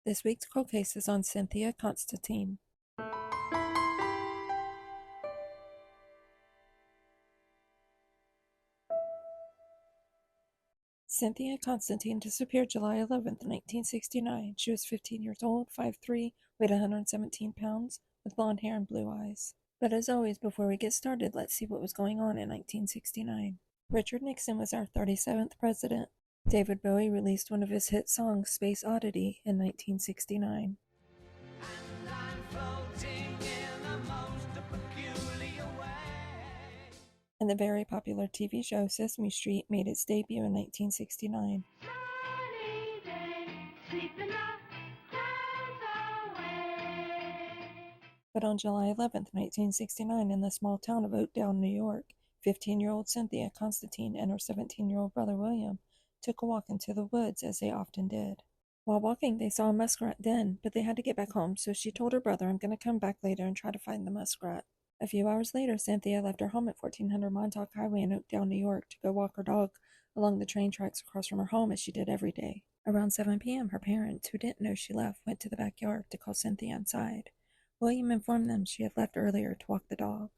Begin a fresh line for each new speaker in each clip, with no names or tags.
This week's cold case is on Cynthia Constantine. Cynthia Constantine disappeared July 11th, 1969. She was 15 years old, 5'3", weighed 117 pounds, with blonde hair and blue eyes. But as always, before we get started, let's see what was going on in 1969. Richard Nixon was our 37th president. David Bowie released one of his hit songs, Space Oddity, in 1969. And the very popular TV show Sesame Street made its debut in 1969. But on July 11th, 1969, in the small town of Oakdale, New York, 15-year-old Cynthia Constantine and her 17-year-old brother William took a walk into the woods, as they often did. While walking, they saw a muskrat den, but they had to get back home, so she told her brother, "I'm going to come back later and try to find the muskrat." A few hours later, Cynthia left her home at 1400 Montauk Highway in Oakdale, New York, to go walk her dog along the train tracks across from her home, as she did every day. Around 7 p.m., her parents, who didn't know she left, went to the backyard to call Cynthia inside. William informed them she had left earlier to walk the dog.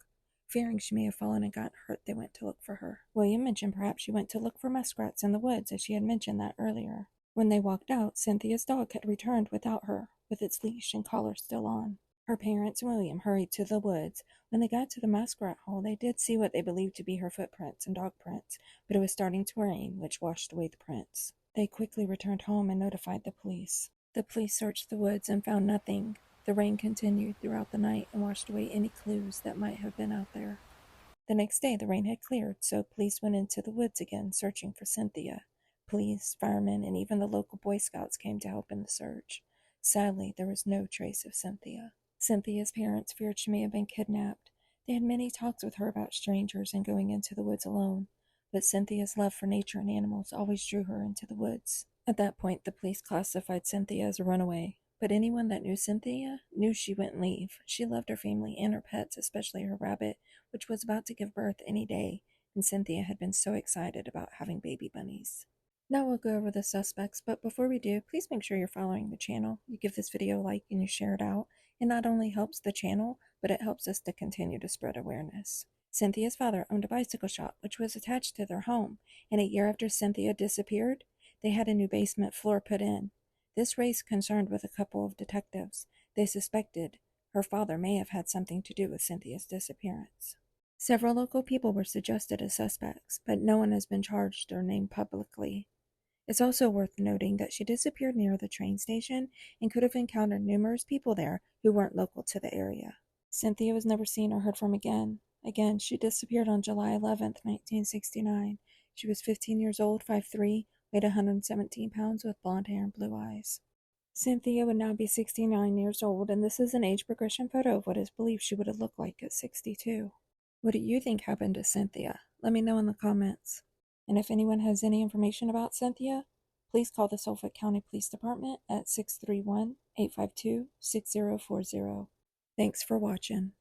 Fearing she may have fallen and gotten hurt, they went to look for her. William mentioned perhaps she went to look for muskrats in the woods, as she had mentioned that earlier. When they walked out, Cynthia's dog had returned without her, with its leash and collar still on. Her parents and William hurried to the woods. When they got to the muskrat hole, they did see what they believed to be her footprints and dog prints, but it was starting to rain, which washed away the prints. They quickly returned home and notified the police. The police searched the woods and found nothing. The rain continued throughout the night and washed away any clues that might have been out there. The next day, the rain had cleared, so police went into the woods again, searching for Cynthia. Police, firemen, and even the local Boy Scouts came to help in the search. Sadly, there was no trace of Cynthia. Cynthia's parents feared she may have been kidnapped. They had many talks with her about strangers and going into the woods alone, but Cynthia's love for nature and animals always drew her into the woods. At that point, the police classified Cynthia as a runaway. But anyone that knew Cynthia knew she wouldn't leave. She loved her family and her pets, especially her rabbit, which was about to give birth any day, and Cynthia had been so excited about having baby bunnies. Now we'll go over the suspects, but before we do, please make sure you're following the channel. You give this video a like and you share it out. It not only helps the channel, but it helps us to continue to spread awareness. Cynthia's father owned a bicycle shop, which was attached to their home, and a year after Cynthia disappeared, they had a new basement floor put in. This raised concern with a couple of detectives. They suspected her father may have had something to do with Cynthia's disappearance. Several local people were suggested as suspects, but no one has been charged or named publicly. It's also worth noting that she disappeared near the train station and could have encountered numerous people there who weren't local to the area. Cynthia was never seen or heard from again. Again, she disappeared on July 11th, 1969. She was 15 years old, 5'3", weighed 117 pounds, with blonde hair and blue eyes. Cynthia would now be 69 years old, and this is an age progression photo of what is believed she would have looked like at 62. What do you think happened to Cynthia? Let me know in the comments. And if anyone has any information about Cynthia, please call the Suffolk County Police Department at 631-852-6040. Thanks for watching.